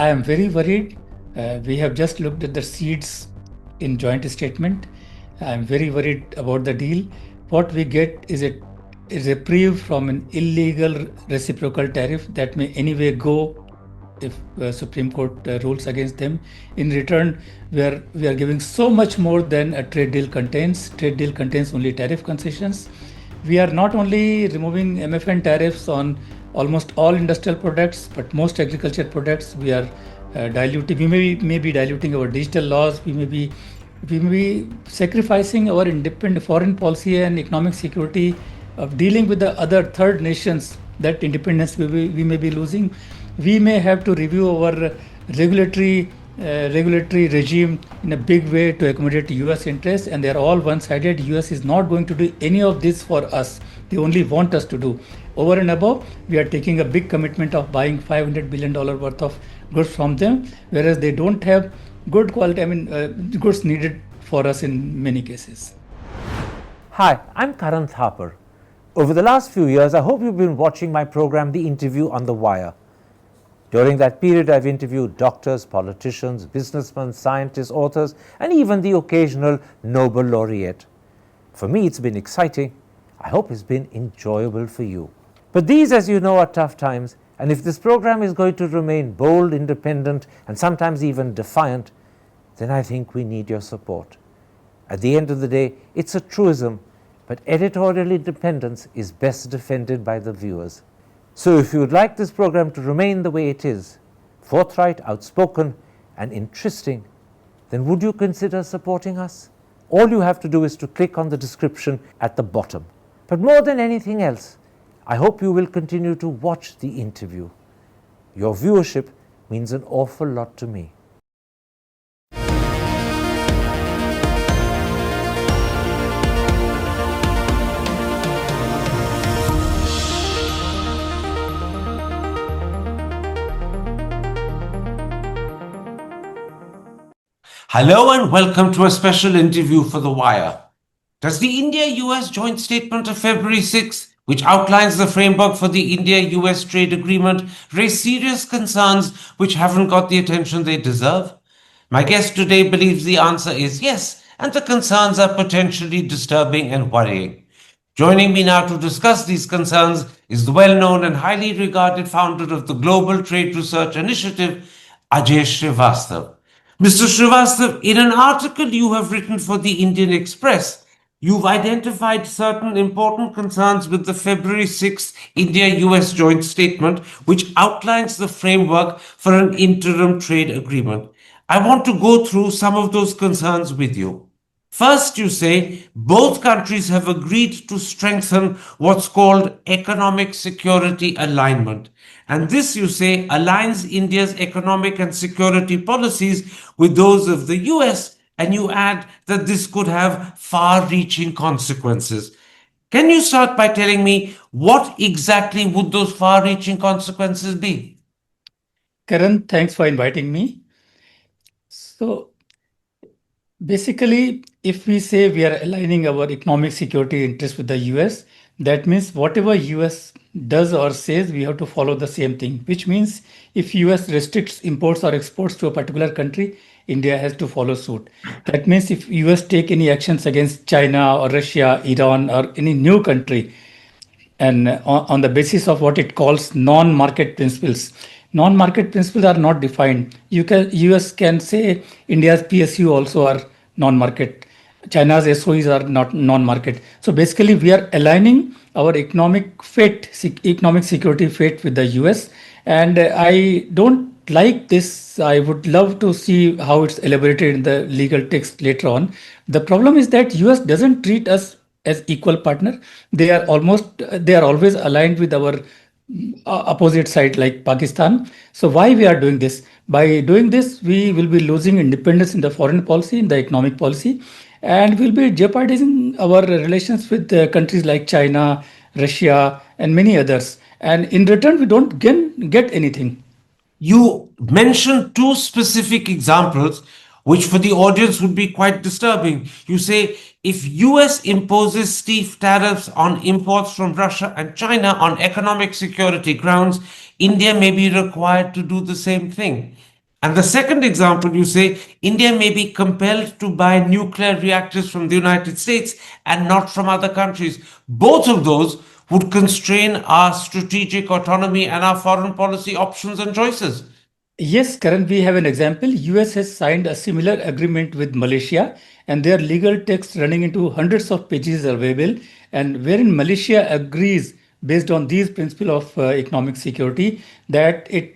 I am very worried. We have just looked at the seeds in joint statement. I am very worried about the deal. What we get is a reprieve from an illegal reciprocal tariff that may anyway go if Supreme Court rules against them. In return, we are giving so much more than a trade deal contains. Trade deal contains only tariff concessions. We are not only removing MFN tariffs on almost all industrial products, but most agriculture products. We are diluting. We may be diluting our digital laws. We may be sacrificing our independent foreign policy and economic security of dealing with the other third nations. That independence we may be losing. We may have to review our regulatory regime in a big way to accommodate US interests, and they are all one-sided. US is not going to do any of this for us. They only want us to do. Over and above, we are taking a big commitment of buying $500 billion worth of goods from them, whereas they don't have good quality, goods needed for us in many cases. Hi, I'm Karan Thapar. Over the last few years, I hope you've been watching my program, The Interview on the Wire. During that period, I've interviewed doctors, politicians, businessmen, scientists, authors, and even the occasional Nobel laureate. For me, it's been exciting. I hope it's been enjoyable for you. But these, as you know, are tough times, and if this program is going to remain bold, independent, and sometimes even defiant, then I think we need your support. At the end of the day, it's a truism, but editorial independence is best defended by the viewers. So if you would like this program to remain the way it is, forthright, outspoken, and interesting, then would you consider supporting us? All you have to do is to click on the description at the bottom. But more than anything else, I hope you will continue to watch the interview. Your viewership means an awful lot to me. Hello and welcome to a special interview for The Wire. Does the India-US joint statement of February 6th, which outlines the framework for the India-US trade agreement, raise serious concerns which haven't got the attention they deserve? My guest today believes the answer is yes, and the concerns are potentially disturbing and worrying. Joining me now to discuss these concerns is the well-known and highly regarded founder of the Global Trade Research Initiative, Ajay Srivastava. Mr. Srivastava, in an article you have written for the Indian Express, you've identified certain important concerns with the February 6th India-US joint statement, which outlines the framework for an interim trade agreement. I want to go through some of those concerns with you. First, you say both countries have agreed to strengthen what's called economic security alignment. And this, you say, aligns India's economic and security policies with those of the US, and you add that this could have far-reaching consequences. Can you start by telling me what exactly would those far-reaching consequences be? Karan, thanks for inviting me. So basically, if we say we are aligning our economic security interests with the US, that means whatever US does or says, we have to follow the same thing, which means if US restricts imports or exports to a particular country, India has to follow suit. That means if US take any actions against China or Russia, Iran, or any new country, and on the basis of what it calls non-market principles. Non-market principles are not defined. US can say India's PSU also are non-market. China's SOEs are not non-market. So basically, we are aligning our economic security fate with the US. And I don't like this. I would love to see how it's elaborated in the legal text later on. The problem is that US doesn't treat us as equal partner. They are always aligned with our opposite side like Pakistan. So why we are doing this? By doing this, we will be losing independence in the foreign policy, in the economic policy, and we'll be jeopardizing our relations with countries like China, Russia, and many others. And in return, we don't get anything. You mentioned two specific examples, which for the audience would be quite disturbing. You say if US imposes stiff tariffs on imports from Russia and China on economic security grounds, India may be required to do the same thing. And the second example, you say India may be compelled to buy nuclear reactors from the United States and not from other countries. Both of those would constrain our strategic autonomy and our foreign policy options and choices. Yes, Karan, we have an example. US has signed a similar agreement with Malaysia, and their legal text running into hundreds of pages are available, and wherein Malaysia agrees based on these principles of economic security that it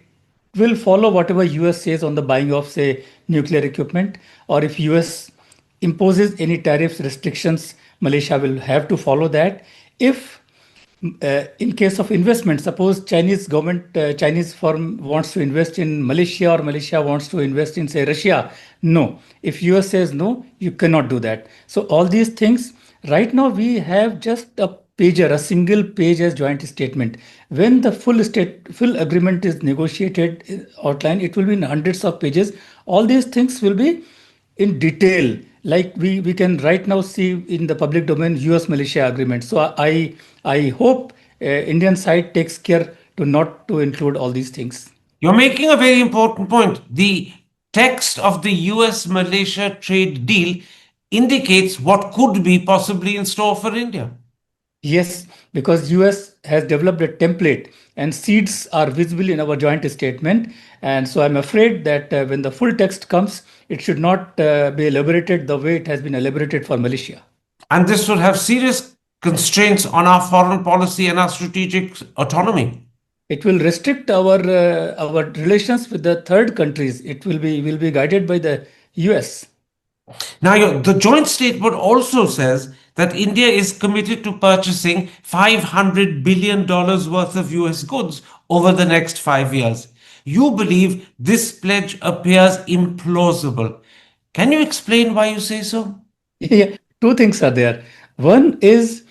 will follow whatever US says on the buying of, say, nuclear equipment, or if US imposes any tariffs restrictions, Malaysia will have to follow that. If in case of investment, suppose Chinese government, Chinese firm wants to invest in Malaysia, or Malaysia wants to invest in, say, Russia, no. If US says no, you cannot do that. So all these things, right now we have just a pager, a single page as joint statement. When the full agreement is negotiated, outline, it will be in hundreds of pages. All these things will be in detail, like we can right now see in the public domain US Malaysia agreement. So I hope Indian side takes care to not to include all these things. You're making a very important point. The text of the US Malaysia trade deal indicates what could be possibly in store for India. Yes, because US has developed a template and seeds are visible in our joint statement. And so I'm afraid that when the full text comes, it should not be elaborated the way it has been elaborated for Malaysia. And this will have serious constraints on our foreign policy and our strategic autonomy. It will restrict our relations with the third countries. It will be guided by the US. Now, the joint statement also says that India is committed to purchasing $500 billion worth of US goods over the next 5 years. You believe this pledge appears implausible. Can you explain why you say so? Yeah, two things are there. One is,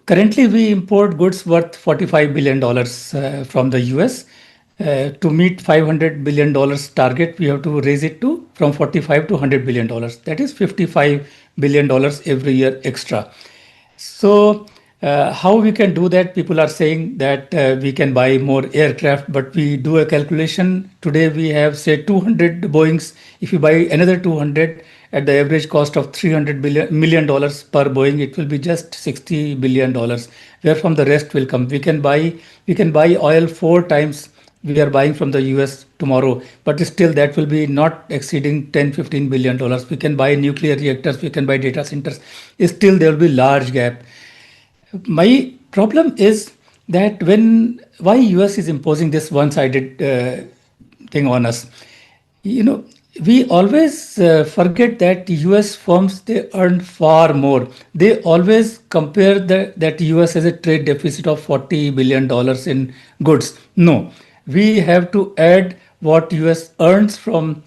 currently we import goods worth $45 billion from the US. To meet $500 billion target, we have to raise it to from 45 to $100 billion. That is $55 billion every year extra. So how we can do that? People are saying that we can buy more aircraft, but we do a calculation. Today we have, say, 200 Boeings. If you buy another 200 at the average cost of $300 million per Boeing, it will be just $60 billion. Where from the rest will come? We can buy oil 4 times we are buying from the US tomorrow, but still that will be not exceeding 10-15 billion dollars. We can buy nuclear reactors, we can buy data centers. Still there will be large gap. My problem is that why US is imposing this one-sided thing on us. We always forget that US firms, they earn far more. They always compare that US has a trade deficit of $40 billion in goods. No, we have to add what US earns from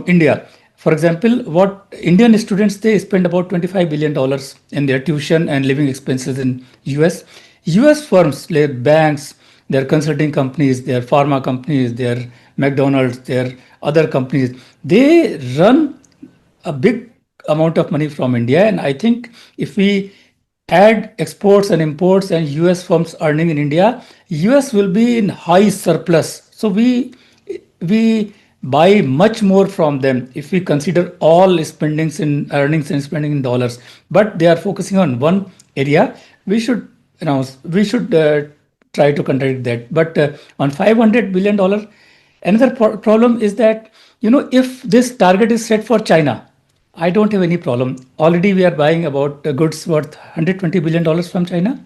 India. For example, what Indian students, they spend about $25 billion in their tuition and living expenses in US. US firms, their banks, their consulting companies, their pharma companies, their McDonald's, their other companies, they run a big amount of money from India. And I think if we add exports and imports and US firms earning in India, US will be in high surplus. So we buy much more from them if we consider all spendings in earnings and spending in dollars. But they are focusing on one area. We should try to contradict that. But on $500 billion, another problem is that, if this target is set for China, I don't have any problem. Already we are buying about goods worth $120 billion from China.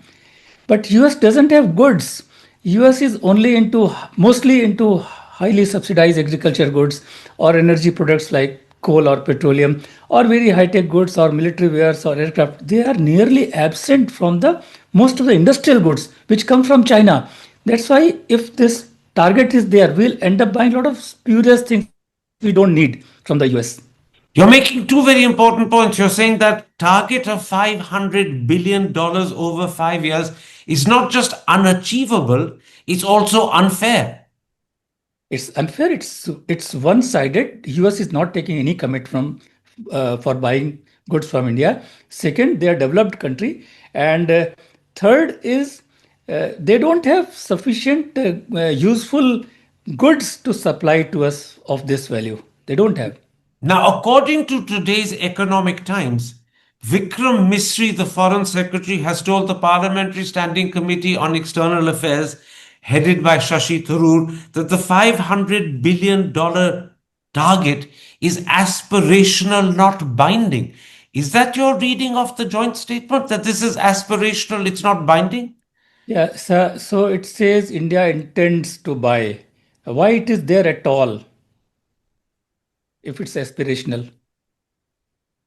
But US doesn't have goods. US is mostly into highly subsidized agriculture goods or energy products like coal or petroleum, or very high-tech goods or military wares or aircraft. They are nearly absent from most of the industrial goods which come from China. That's why if this target is there, we'll end up buying a lot of spurious things we don't need from the US. You're making two very important points. You're saying that target of $500 billion over 5 years is not just unachievable, it's also unfair. It's unfair. It's one-sided. US is not taking any commit for buying goods from India. Second, they are a developed country, and third is they don't have sufficient useful goods to supply to us of this value. They don't have. Now, according to today's Economic Times, Vikram Misri, the Foreign Secretary, has told the Parliamentary Standing Committee on External Affairs, headed by Shashi Tharoor, that the $500 billion target is aspirational, not binding. Is that your reading of the joint statement, that this is aspirational, it's not binding? Yeah, so it says India intends to buy. Why it is there at all if it's aspirational?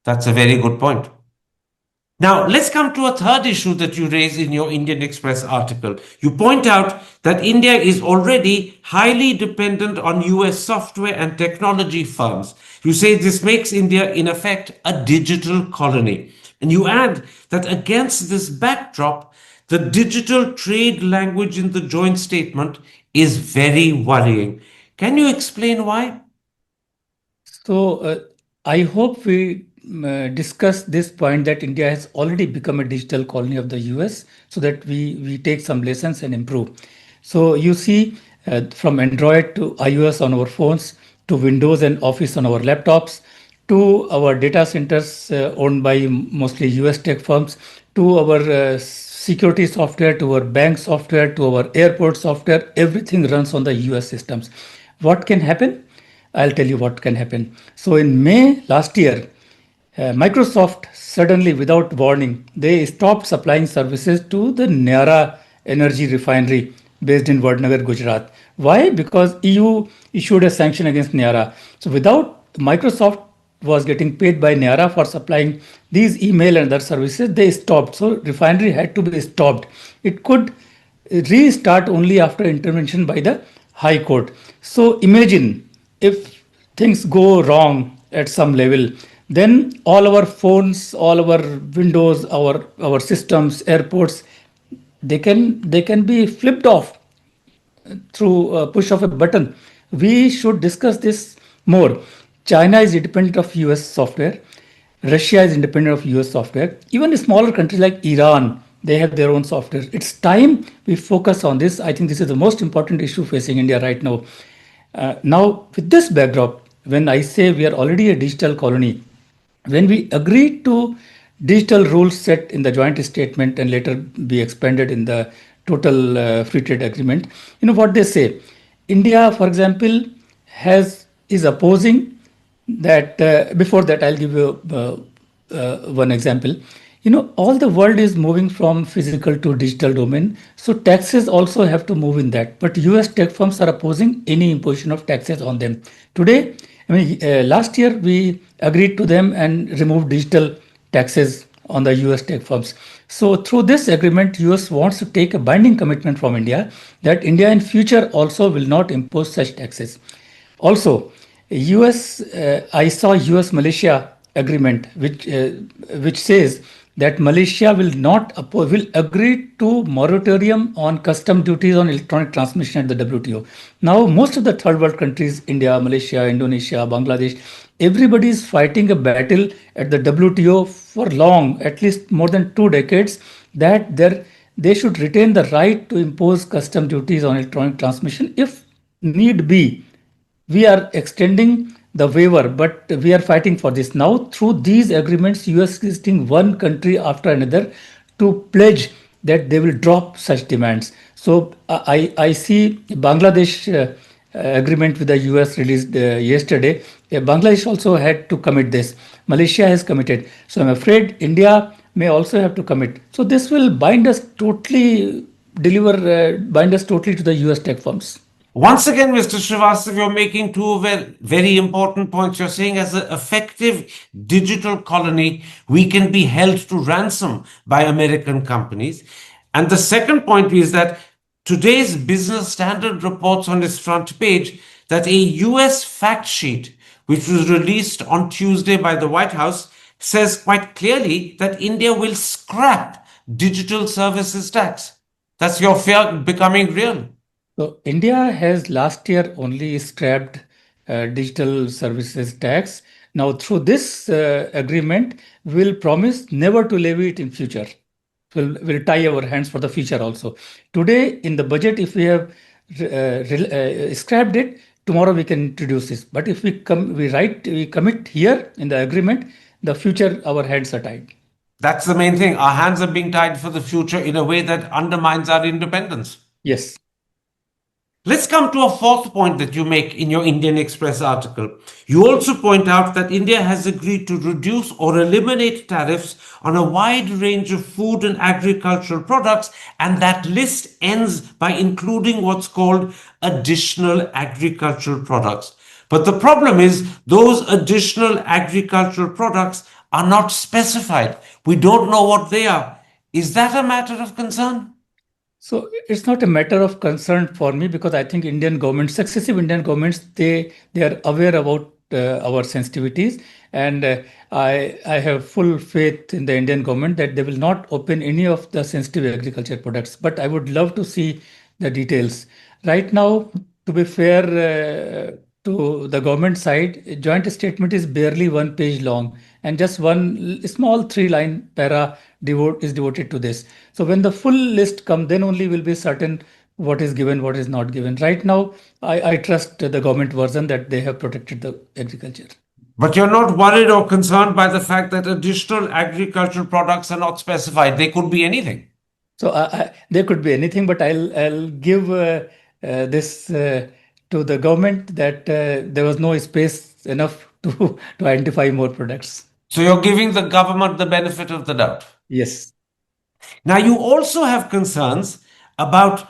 That's a very good point. Now, let's come to a third issue that you raise in your Indian Express article. You point out that India is already highly dependent on US software and technology firms. You say this makes India, in effect, a digital colony. And you add that against this backdrop, the digital trade language in the joint statement is very worrying. Can you explain why? So I hope we discuss this point that India has already become a digital colony of the US so that we take some lessons and improve. So you see, from Android to iOS on our phones, to Windows and Office on our laptops, to our data centers owned by mostly US tech firms, to our security software, to our bank software, to our airport software, everything runs on the US systems. What can happen? I'll tell you what can happen. So in May last year, Microsoft suddenly, without warning, they stopped supplying services to the Nyara energy refinery based in Vadnagar, Gujarat. Why? Because EU issued a sanction against Nyara. So without Microsoft was getting paid by Nyara for supplying these email and other services, they stopped. So refinery had to be stopped. It could restart only after intervention by the High Court. So imagine if things go wrong at some level, then all our phones, all our windows, our systems, airports, they can be flipped off through a push of a button. We should discuss this more. China is independent of US software. Russia is independent of US software. Even smaller countries like Iran, they have their own software. It's time we focus on this. I think this is the most important issue facing India right now. Now, with this backdrop, when I say we are already a digital colony, when we agreed to digital rules set in the joint statement and later be expanded in the total free trade agreement, you know what they say. India, for example, is opposing that. Before that, I'll give you one example. You know, all the world is moving from physical to digital domain, so taxes also have to move in that. But US tech firms are opposing any imposition of taxes on them. Today, I mean, last year we agreed to them and removed digital taxes on the US tech firms. So through this agreement, US wants to take a binding commitment from India that India in future also will not impose such taxes. Also, I saw US Malaysia agreement which says that Malaysia will agree to moratorium on custom duties on electronic transmission at the WTO. Now, most of the third world countries, India, Malaysia, Indonesia, Bangladesh, everybody is fighting a battle at the WTO for long, at least more than 2 decades, that they should retain the right to impose custom duties on electronic transmission if need be. We are extending the waiver, but we are fighting for this. Now, through these agreements, US is listing one country after another to pledge that they will drop such demands. So I see Bangladesh agreement with the US released yesterday. Bangladesh also had to commit this. Malaysia has committed. So I'm afraid India may also have to commit. So this will bind us totally, bind us totally to the US tech firms. Once again, Mr. Srivastava, you're making two very important points. You're saying as an effective digital colony, we can be held to ransom by American companies. And the second point is that today's Business Standard reports on its front page that a US fact sheet, which was released on Tuesday by the White House, says quite clearly that India will scrap digital services tax. That's your fear becoming real. So India has last year only scrapped digital services tax. Now through this agreement, we'll promise never to levy it in future. We'll tie our hands for the future also. Today in the budget, if we have scrapped it, tomorrow we can introduce this. But if we commit here in the agreement, the future our hands are tied. That's the main thing. Our hands are being tied for the future in a way that undermines our independence. Yes. Let's come to a fourth point that you make in your Indian Express article. You also point out that India has agreed to reduce or eliminate tariffs on a wide range of food and agricultural products, and that list ends by including what's called additional agricultural products. But the problem is, those additional agricultural products are not specified. We don't know what they are. Is that a matter of concern? So it's not a matter of concern for me because I think Indian governments, successive Indian governments, they are aware about our sensitivities, and I have full faith in the Indian government that they will not open any of the sensitive agriculture products. But I would love to see the details. Right now, to be fair to the government side, a joint statement is barely one page long, and just one small three-line para is devoted to this. So when the full list comes, then only will be certain what is given, what is not given. Right now, I trust the government version that they have protected the agriculture. But you're not worried or concerned by the fact that additional agricultural products are not specified. They could be anything. So there could be anything, but I'll give this to the government that there was no space enough to identify more products. So you're giving the government the benefit of the doubt. Yes. Now, you also have concerns about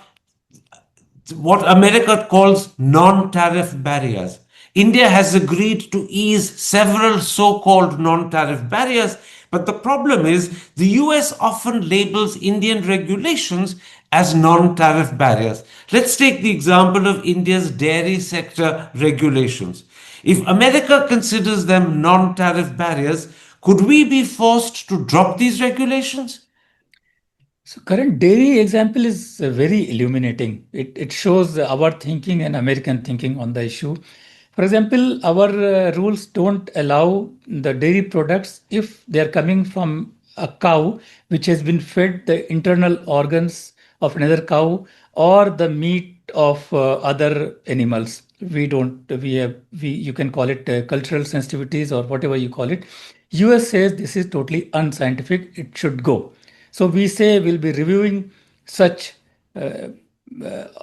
what America calls non-tariff barriers. India has agreed to ease several so-called non-tariff barriers, but the problem is the US often labels Indian regulations as non-tariff barriers. Let's take the example of India's dairy sector regulations. If America considers them non-tariff barriers, could we be forced to drop these regulations? So current dairy example is very illuminating. It shows our thinking and American thinking on the issue. For example, our rules don't allow the dairy products if they are coming from a cow which has been fed the internal organs of another cow or the meat of other animals. You can call it cultural sensitivities or whatever you call it. US says this is totally unscientific, it should go. So we say we'll be reviewing such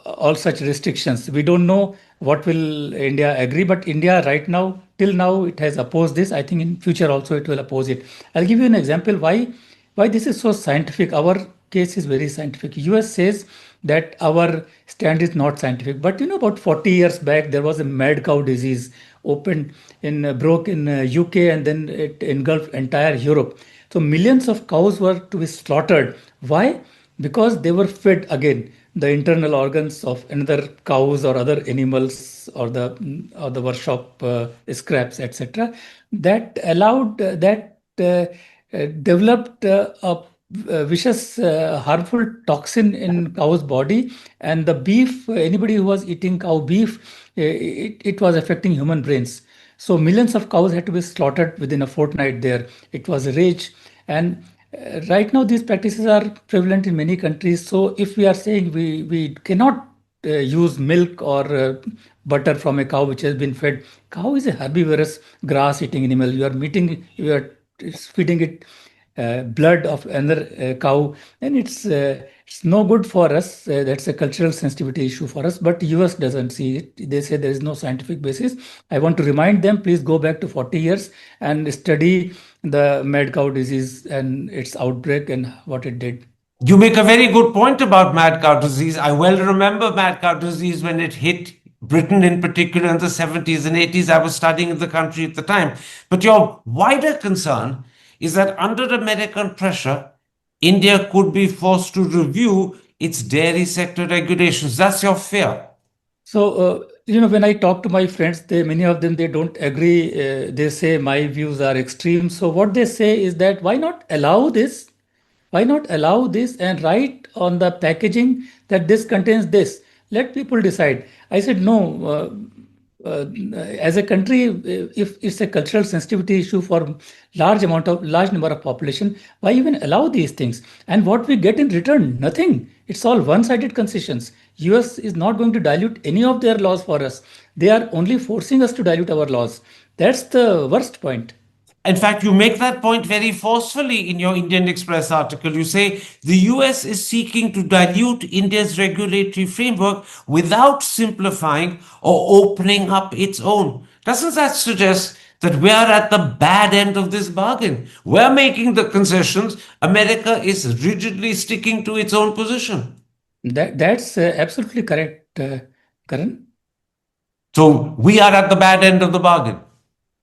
all such restrictions. We don't know what will India agree, but India right now, till now, it has opposed this. I think in future also it will oppose it. I'll give you an example why this is so scientific. Our case is very scientific. US says that our stand is not scientific, but about 40 years back there was a mad cow disease broke in UK, and then it engulfed entire Europe. So millions of cows were to be slaughtered. Why? Because they were fed again the internal organs of another cows or other animals or the workshop scraps, etc. That allowed developed a vicious, harmful toxin in cow's body, and the beef. Anybody who was eating cow beef, it was affecting human brains. So millions of cows had to be slaughtered within a fortnight there. It was a rage. And right now, these practices are prevalent in many countries. So if we are saying we cannot use milk or butter from a cow which has been fed, cow is a herbivorous grass-eating animal. You are feeding it blood of another cow, and it's no good for us. That's a cultural sensitivity issue for us. But US doesn't see it. They say there is no scientific basis. I want to remind them, please go back to 40 years and study the mad cow disease and its outbreak and what it did. You make a very good point about mad cow disease. I well remember mad cow disease when it hit Britain in particular in the 70s and 80s. I was studying in the country at the time. But your wider concern is that under American pressure, India could be forced to review its dairy sector regulations. That's your fear. So, when I talk to my friends, many of them, they don't agree. They say my views are extreme. So what they say is that why not allow this? Why not allow this and write on the packaging that this contains this? Let people decide. I said, no, as a country, if it's a cultural sensitivity issue for large number of population, why even allow these things? And what we get in return? Nothing. It's all one-sided concessions. US is not going to dilute any of their laws for us. They are only forcing us to dilute our laws. That's the worst point. In fact, you make that point very forcefully in your Indian Express article. You say the US is seeking to dilute India's regulatory framework without simplifying or opening up its own. Doesn't that suggest that we are at the bad end of this bargain? We're making the concessions, America is rigidly sticking to its own position. That's absolutely correct, Karan. So we are at the bad end of the bargain.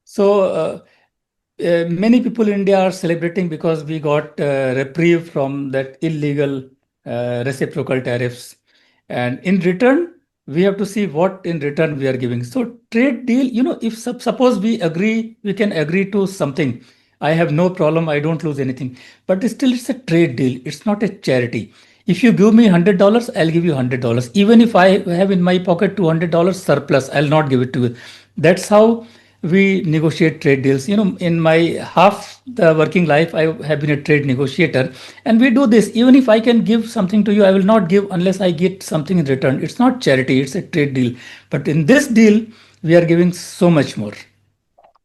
So many people in India are celebrating because we got reprieve from that illegal reciprocal tariffs, and in return we have to see what in return we are giving. So trade deal, if suppose we agree, we can agree to something. I have no problem. I don't lose anything. But still, it's a trade deal. It's not a charity. If you give me $100, I'll give you $100. Even if I have in my pocket $200 surplus, I'll not give it to you. That's how we negotiate trade deals. In my half the working life, I have been a trade negotiator, and we do this. Even if I can give something to you, I will not give unless I get something in return. It's not charity, it's a trade deal. But in this deal, we are giving so much more.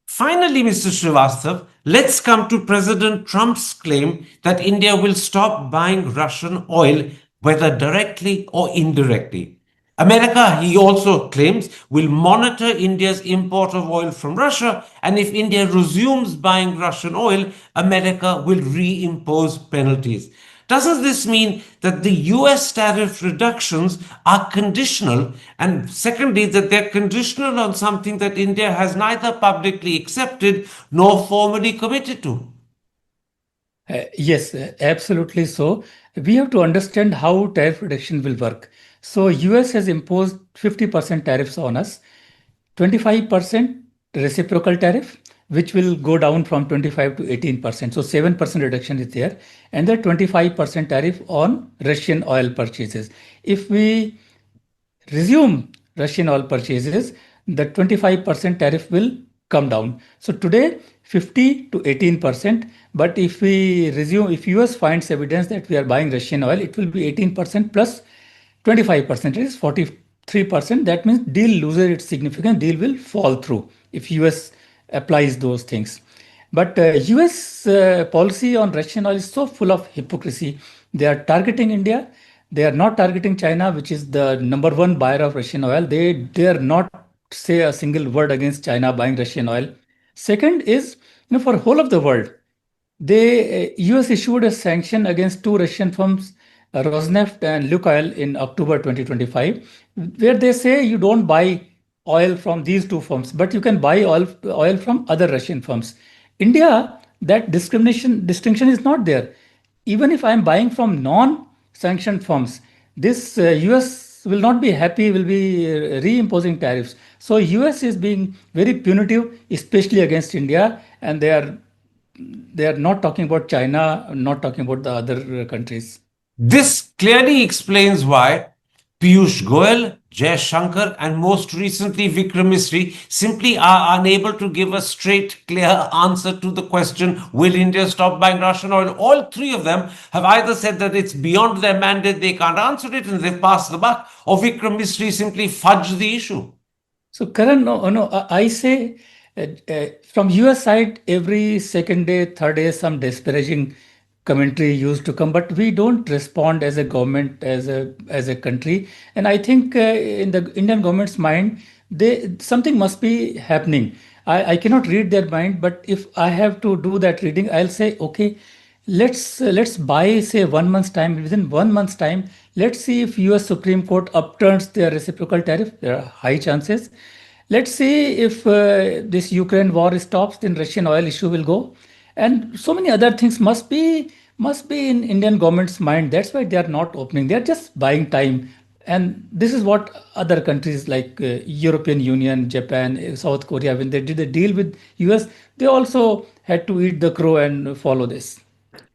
Finally, Mr. Srivastava, let's come to President Trump's claim that India will stop buying Russian oil, whether directly or indirectly. America, he also claims, will monitor India's import of oil from Russia, and if India resumes buying Russian oil, America will reimpose penalties. Doesn't this mean that the US tariff reductions are conditional? And secondly, that they're conditional on something that India has neither publicly accepted nor formally committed to? Yes, absolutely so. We have to understand how tariff reduction will work. So US has imposed 50% tariffs on us, 25% reciprocal tariff, which will go down from 25 to 18%. So 7% reduction is there, and the 25% tariff on Russian oil purchases. If we resume Russian oil purchases, the 25% tariff will come down. So today 50 to 18%, but if we resume, if US finds evidence that we are buying Russian oil, it will be 18% plus 25%, it is 43%. That means deal loses its significance, deal will fall through if US applies those things. But US policy on Russian oil is so full of hypocrisy. They are targeting India. They are not targeting China, which is the number one buyer of Russian oil. They dare not say a single word against China buying Russian oil. Second is, for whole of the world, they US issued a sanction against two Russian firms, Rosneft and Lukoil, in October 2025, where they say you don't buy oil from these two firms, but you can buy oil from other Russian firms. India, that distinction is not there. Even if I am buying from non-sanctioned firms, this US will not be happy, will be reimposing tariffs. So US is being very punitive, especially against India, and they are not talking about China, not talking about the other countries. This clearly explains why Piyush Goyal, Jay Shankar, and most recently Vikram Misri simply are unable to give a straight, clear answer to the question, will India stop buying Russian oil? All three of them have either said that it's beyond their mandate, they can't answer it, and they've passed the buck, or Vikram Misri simply fudged the issue. So Karan, no, I say from US side, every second day, third day, some disparaging commentary used to come, but we don't respond as a government, as a country. And I think in the Indian government's mind, something must be happening. I cannot read their mind, but if I have to do that reading, I'll say, okay, let's buy, say, 1 month's time. Within 1 month's time, let's see if US Supreme Court upturns their reciprocal tariff. There are high chances. Let's see if this Ukraine war stops, then Russian oil issue will go, and so many other things must be in Indian government's mind. That's why they are not opening. They are just buying time, and this is what other countries like European Union, Japan, South Korea, when they did a deal with US, they also had to eat the crow and follow this.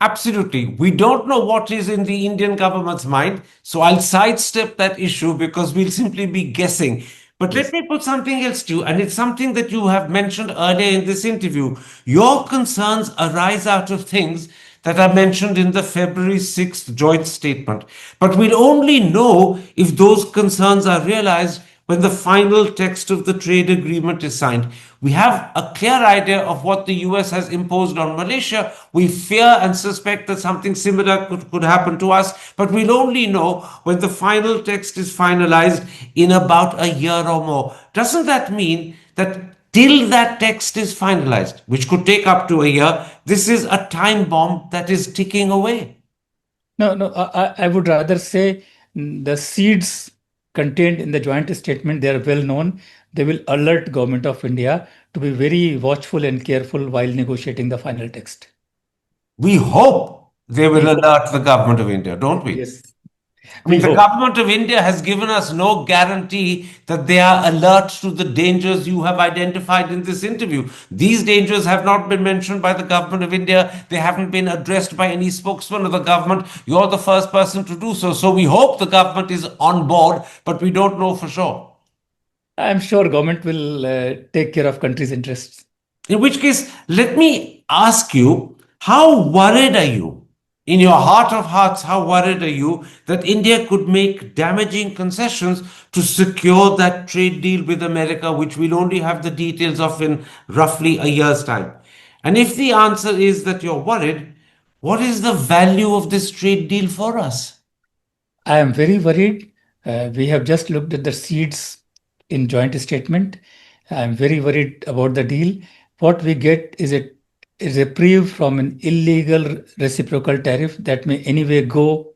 Absolutely. We don't know what is in the Indian government's mind, so I'll sidestep that issue because we'll simply be guessing. But let Yes. me put something else to you, and it's something that you have mentioned earlier in this interview. Your concerns arise out of things that are mentioned in the February 6th joint statement. But we'll only know if those concerns are realized when the final text of the trade agreement is signed. We have a clear idea of what the US has imposed on Malaysia. We fear and suspect that something similar could happen to us, but we'll only know when the final text is finalized in about a year or more. Doesn't that mean that till that text is finalized, which could take up to a year, this is a time bomb that is ticking away? No, no, I would rather say the seeds contained in the joint statement, they are well known. They will alert Government of India to be very watchful and careful while negotiating the final text. We hope they We will hope. alert the government of India, don't we? Yes, I mean, we the hope. government of India has given us no guarantee that they are alert to the dangers you have identified in this interview. These dangers have not been mentioned by the government of India. They haven't been addressed by any spokesman of the government. You're the first person to do so. So we hope the government is on board, but we don't know for sure. I'm sure government will take care of country's interests. In which case, let me ask you, how worried are you? In your heart of hearts, how worried are you that India could make damaging concessions to secure that trade deal with America, which we'll only have the details of in roughly a year's time? And if the answer is that you're worried, what is the value of this trade deal for us? I am very worried. We have just looked at the seeds in joint statement. I am very worried about the deal. What we get is a reprieve from an illegal reciprocal tariff that may anyway go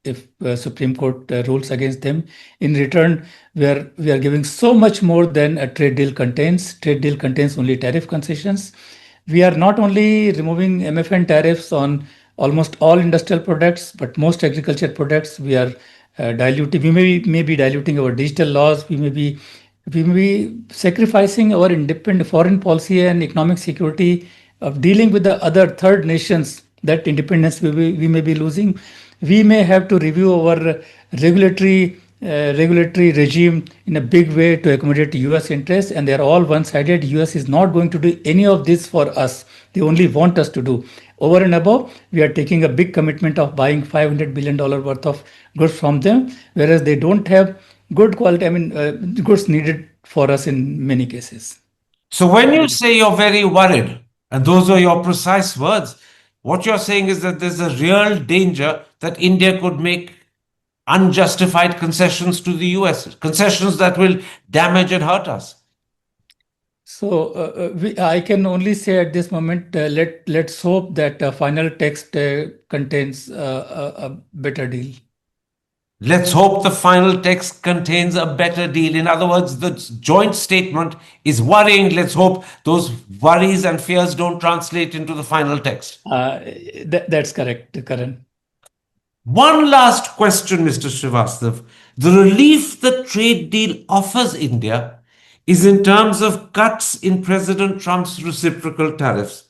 if Supreme Court rules against them. In return, we are giving so much more than a trade deal contains. Trade deal contains only tariff concessions. We are not only removing MFN tariffs on almost all industrial products, but most agriculture products. We are diluting. We may be diluting our digital laws. We may be sacrificing our independent foreign policy and economic security of dealing with the other third nations. That independence we may be losing. We may have to review our regulatory regime in a big way to accommodate US interests, and they are all one-sided. US is not going to do any of this for us. They only want us to do. Over and above, we are taking a big commitment of buying $500 billion worth of goods from them, whereas they don't have good quality, goods needed for us in many cases. So when you say you're very worried, and those are your precise words, what you're saying is that there's a real danger that India could make unjustified concessions to the US, concessions that will damage and hurt us. So I can only say at this moment, let's hope that final text contains a better deal. Let's hope the final text contains a better deal. In other words, the joint statement is worrying. Let's hope those worries and fears don't translate into the final text. That's correct, Karan. One last question, Mr. Srivastava. The relief the trade deal offers India is in terms of cuts in President Trump's reciprocal tariffs.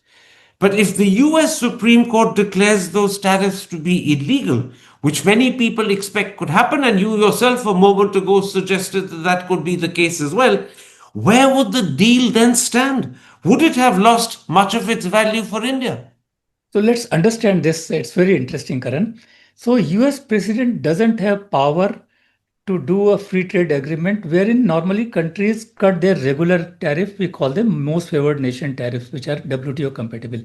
But if the US Supreme Court declares those tariffs to be illegal, which many people expect could happen, and you yourself a moment ago suggested that that could be the case as well, where would the deal then stand? Would it have lost much of its value for India? So let's understand this. It's very interesting, Karan. So US president doesn't have power to do a free trade agreement wherein normally countries cut their regular tariff. We call them most favored nation tariffs, which are WTO compatible.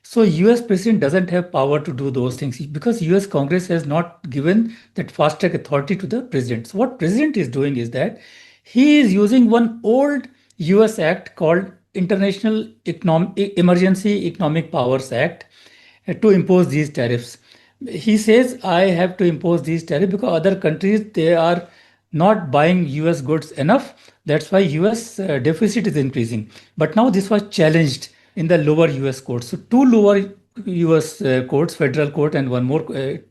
So US president doesn't have power to do those things because US Congress has not given that fast track authority to the president. So what president is doing is that he is using one old US act called Emergency Economic Powers Act to impose these tariffs. He says, I have to impose these tariffs because other countries, they are not buying US goods enough. That's why US deficit is increasing. But now this was challenged in the lower US courts. So two lower US courts, federal court and one more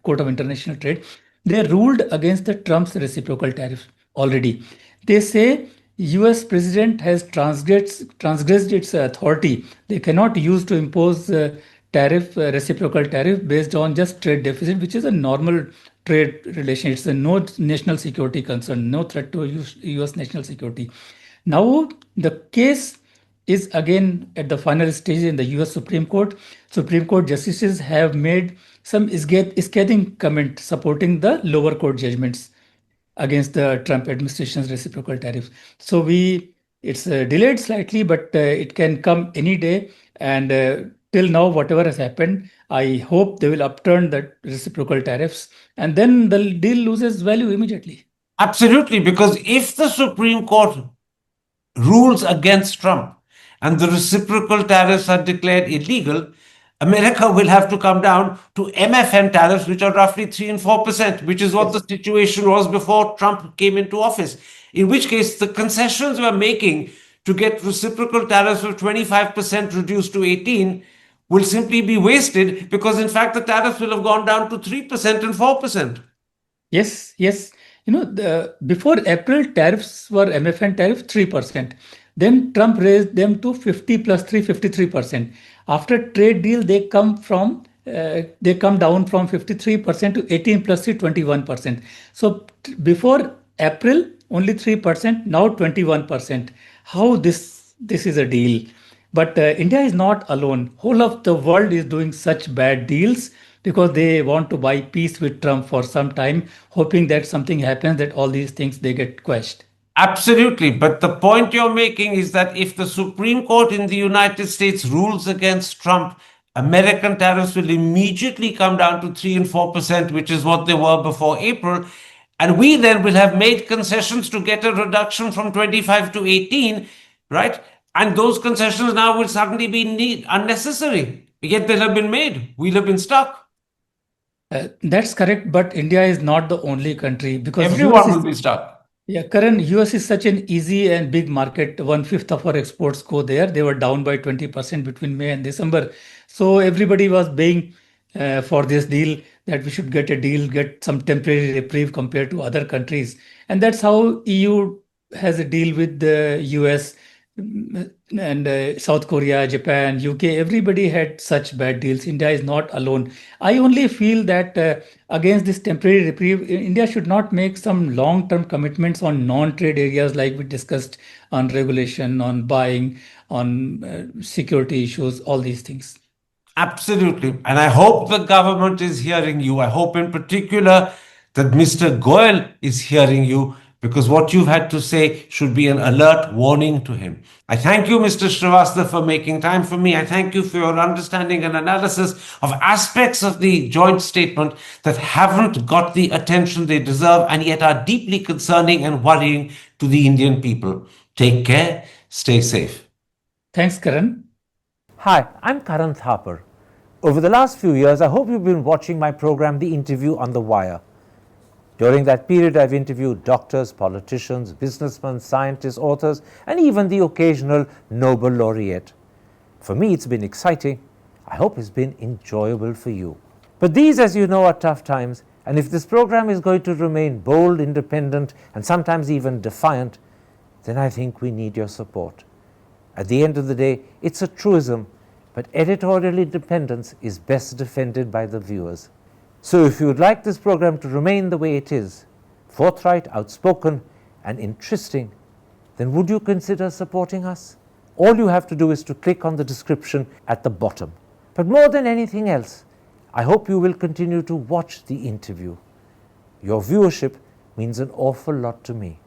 court of international trade, they ruled against the Trump's reciprocal tariff already. They say US president has transgressed its authority. They cannot use to impose reciprocal tariff based on just trade deficit, which is a normal trade relation. It's a no national security concern, no threat to US national security. Now the case is again at the final stage in the US Supreme Court. Supreme Court justices have made some scathing comment supporting the lower court judgments against the Trump administration's reciprocal tariffs. So it's delayed slightly, but it can come any day. And till now, whatever has happened, I hope they will upturn the reciprocal tariffs, and then the deal loses value immediately. Absolutely, because if the Supreme Court rules against Trump and the reciprocal tariffs are declared illegal, America will have to come down to MFN tariffs, which are roughly 3 and 4%, which is what the situation was before Trump came into office. In which case, the concessions we're making to get reciprocal tariffs of 25% reduced to 18 will simply be wasted, because in fact the tariffs will have gone down to 3% and 4%. Yes, yes. Before April, tariffs were MFN tariff 3%. Then Trump raised them to 50 plus 3, 53%. After trade deal, they come down from 53% to 18 plus 3, 21%. So before April, only 3%, now 21%. How this is a deal? But India is not alone. Whole of the world is doing such bad deals because they want to buy peace with Trump for some time, hoping that something happens, that all these things they get quashed. Absolutely. But the point you're making is that if the Supreme Court in the United States rules against Trump, American tariffs will immediately come down to 3 and 4%, which is what they were before April. And we then will have made concessions to get a reduction from 25 to 18, right? And those concessions now will suddenly be unnecessary. Yet they'll have been made. We'll have been stuck. That's correct, but India is not the only country because Everyone will be stuck. Yeah, Karan, US is such an easy and big market. 1/5 of our exports go there. They were down by 20% between May and December. So everybody was baying for this deal, that we should get a deal, get some temporary reprieve compared to other countries. And that's how EU has a deal with the US and South Korea, Japan, UK. Everybody had such bad deals. India is not alone. I only feel that against this temporary reprieve, India should not make some long-term commitments on non-trade areas like we discussed, on regulation, on buying, on security issues, all these things. Absolutely. And I hope the government is hearing you. I hope in particular that Mr. Goyal is hearing you, because what you've had to say should be an alert warning to him. I thank you, Mr. Srivastava, for making time for me. I thank you for your understanding and analysis of aspects of the joint statement that haven't got the attention they deserve and yet are deeply concerning and worrying to the Indian people. Take care. Stay safe. Thanks, Karan. Hi, I'm Karan Thapar. Over the last few years, I hope you've been watching my program, The Interview on the Wire. During that period, I've interviewed doctors, politicians, businessmen, scientists, authors, and even the occasional Nobel laureate. For me, it's been exciting. I hope it's been enjoyable for you. But these, as you know, are tough times, and if this program is going to remain bold, independent, and sometimes even defiant, then I think we need your support. At the end of the day, it's a truism, but editorial independence is best defended by the viewers. So if you would like this program to remain the way it is, forthright, outspoken, and interesting, then would you consider supporting us? All you have to do is to click on the description at the bottom. But more than anything else, I hope you will continue to watch The Interview. Your viewership means an awful lot to me.